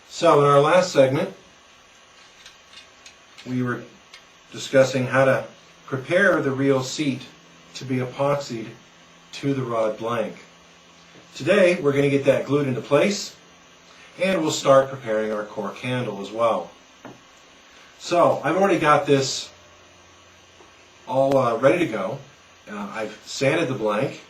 So in our last segment, we were discussing how to prepare the reel seat to be epoxied to the rod blank. Today we're going to get that glued into place, and we'll start preparing our cork handle as well. So I've already got this all ready to go. I've sanded the blank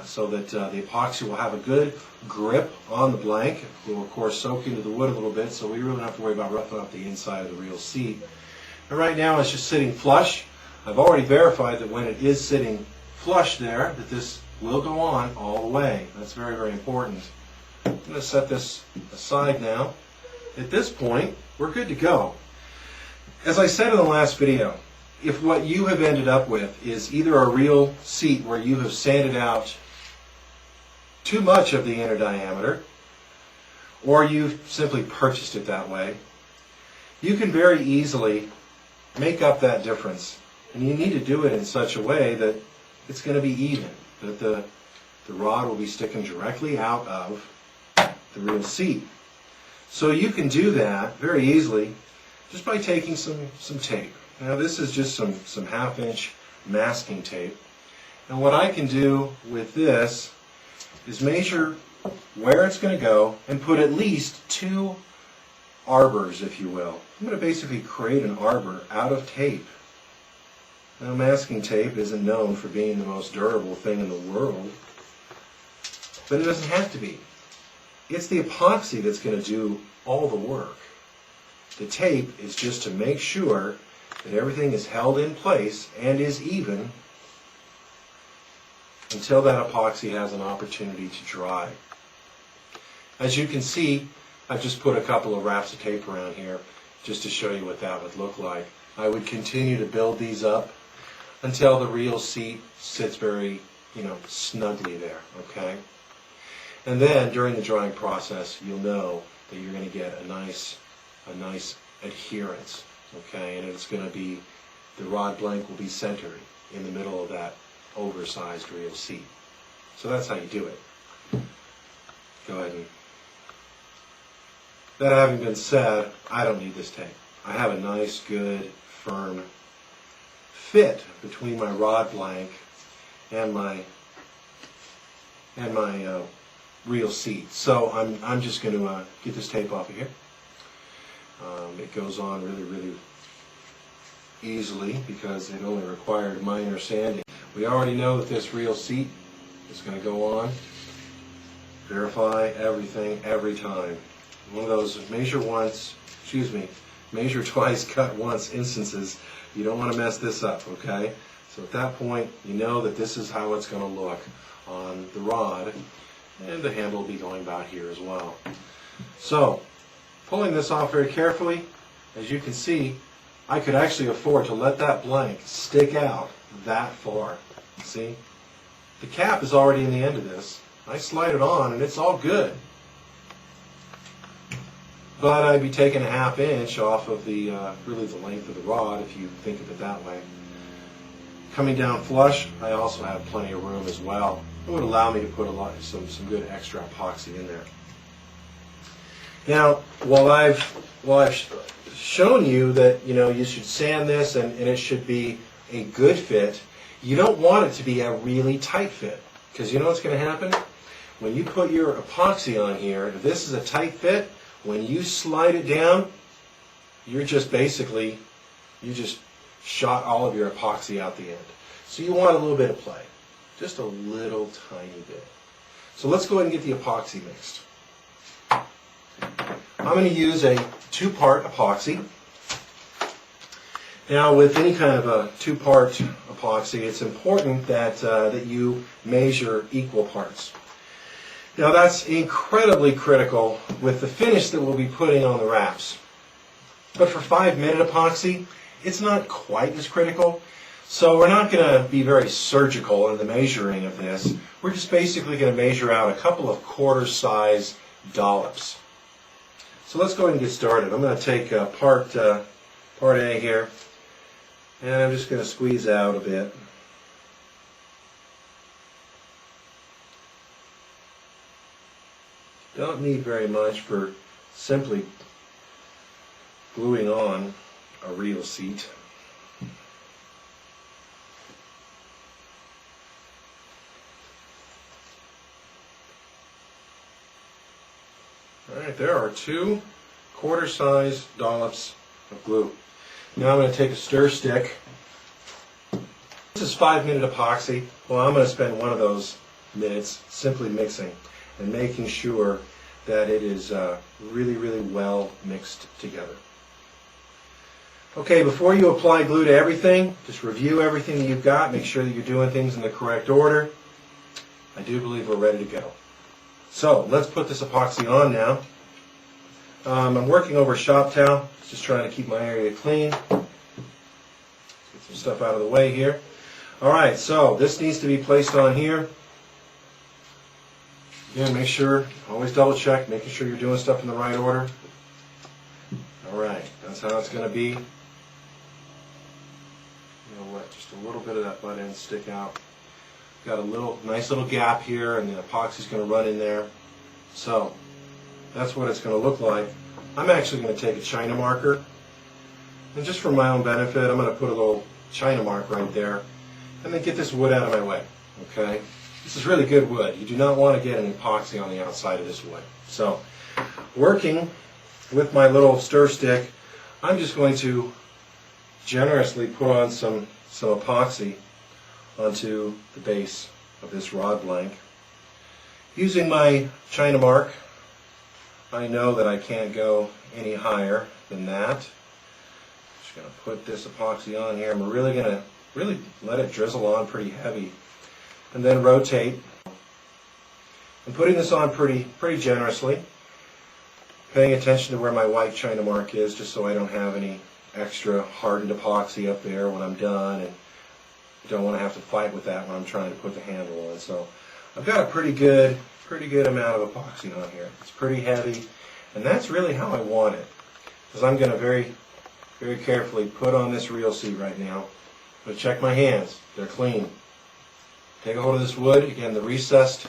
so that the epoxy will have a good grip on the blank. It will of course soak into the wood a little bit, so we really don't have to worry about roughing up the inside of the reel seat. And right now it's just sitting flush. I've already verified that when it is sitting flush there, that this will go on all the way. That's very, very important. I'm going to set this aside now. At this point, we're good to go. As I said in the last video, if what you have ended up with is either a reel seat where you have sanded out too much of the inner diameter, or you've simply purchased it that way, you can very easily make up that difference. And you need to do it in such a way that it's going to be even, that the rod will be sticking directly out of the reel seat. So you can do that very easily just by taking some tape. Now this is just some 1/2-inch masking tape. And what I can do with this is measure where it's going to go and put at least 2 arbors, if you will. I'm going to basically create an arbor out of tape. Now masking tape isn't known for being the most durable thing in the world, but it doesn't have to be. It's the epoxy that's going to do all the work. The tape is just to make sure that everything is held in place and is even until that epoxy has an opportunity to dry. As you can see, I've just put a couple of wraps of tape around here just to show you what that would look like. I would continue to build these up until the reel seat sits very, snugly there, okay? And then during the drying process, you'll know that you're going to get a nice adherence, okay? And it's going to be, the rod blank will be centered in the middle of that oversized reel seat. So that's how you do it. Go ahead and, that having been said, I don't need this tape. I have a nice, good, firm fit between my rod blank and my reel seat. So I'm just going to get this tape off of here. It goes on really, really easily because it only required minor sanding. We already know that this reel seat is going to go on. Verify everything every time. One of those measure twice, cut once instances. You don't want to mess this up, okay? So at that point, you know that this is how it's going to look on the rod, and the handle will be going about here as well. So, pulling this off very carefully, as you can see, I could actually afford to let that blank stick out that far. See? The cap is already in the end of this. I slide it on and it's all good. But I'd be taking a 1/2 inch off of the really the length of the rod if you think of it that way. Coming down flush, I also have plenty of room as well. It would allow me to put some good extra epoxy in there. Now, while I've shown you that you should sand this and it should be a good fit, you don't want it to be a really tight fit, because you know what's going to happen? When you put your epoxy on here, if this is a tight fit, when you slide it down, you just shot all of your epoxy out the end. So you want a little bit of play, just a little tiny bit. So let's go ahead and get the epoxy mixed. I'm going to use a 2-part epoxy. Now, with any kind of a 2-part epoxy, it's important that you measure equal parts. Now, that's incredibly critical with the finish that we'll be putting on the wraps. But for 5-minute epoxy, it's not quite as critical. So we're not going to be very surgical in the measuring of this. We're just basically going to measure out a couple of quarter-size dollops. So let's go ahead and get started. I'm going to take part A here, and I'm just going to squeeze out a bit. Don't need very much for simply gluing on a reel seat. Alright, there are 2 quarter-size dollops of glue. Now I'm going to take a stir stick. This is 5-minute epoxy. Well, I'm going to spend one of those minutes simply mixing and making sure that it is really, really well mixed together. Okay, before you apply glue to everything, just review everything that you've got. Make sure that you're doing things in the correct order. I do believe we're ready to go. So let's put this epoxy on now. I'm working over a shop towel, just trying to keep my area clean. Get some stuff out of the way here. Alright, so this needs to be placed on here. Again, make sure, always double check, making sure you're doing stuff in the right order. Alright, that's how it's going to be. You know what, just a little bit of that butt end stick out. Got a nice little gap here, and the epoxy's going to run in there. So that's what it's going to look like. I'm actually going to take a China marker, and just for my own benefit, I'm going to put a little China mark right there, and then get this wood out of my way. Okay, this is really good wood. You do not want to get an epoxy on the outside of this wood. So, working with my little stir stick, I'm just going to generously put on some epoxy onto the base of this rod blank. Using my China mark, I know that I can't go any higher than that. Just going to put this epoxy on here. I'm really going to let it drizzle on pretty heavy, and then rotate. I'm putting this on pretty generously, paying attention to where my white China mark is, just so I don't have any extra hardened epoxy up there when I'm done, and I don't want to have to fight with that when I'm trying to put the handle on. So I've got a pretty good amount of epoxy on here. It's pretty heavy, and that's really how I want it, because I'm going to very carefully put on this reel seat right now. I'm going to check my hands. They're clean. Take a hold of this wood. Again, the recessed,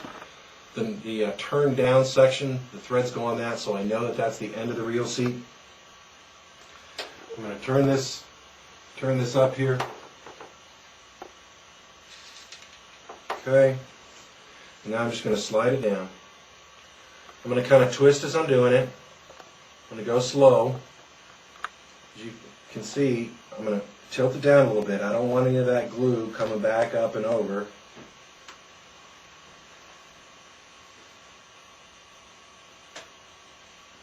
the turned down section, the threads go on that, so I know that that's the end of the reel seat. I'm going to turn this up here. Okay. And now I'm just going to slide it down. I'm going to kind of twist as I'm doing it. I'm going to go slow. As you can see, I'm going to tilt it down a little bit. I don't want any of that glue coming back up and over.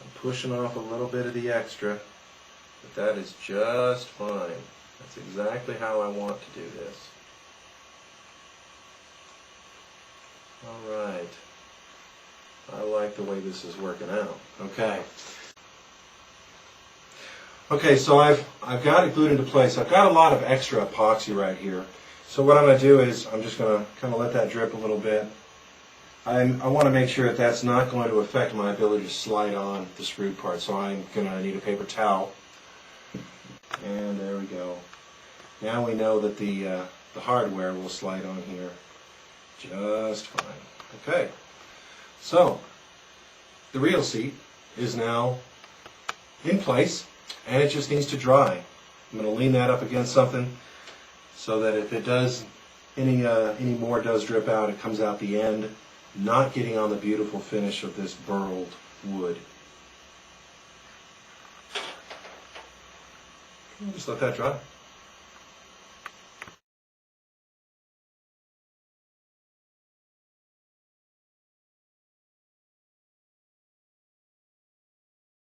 I'm pushing off a little bit of the extra, but that is just fine. That's exactly how I want to do this. Alright. I like the way this is working out. Okay, so I've got it glued into place. I've got a lot of extra epoxy right here. So what I'm going to do is I'm just going to kind of let that drip a little bit. I want to make sure that that's not going to affect my ability to slide on the screwed part. So I'm going to need a paper towel. And there we go. Now we know that the hardware will slide on here just fine. Okay, so the reel seat is now in place, and it just needs to dry. I'm going to lean that up against something so that if it does, any more does drip out, it comes out the end, not getting on the beautiful finish of this burled wood. Just let that dry.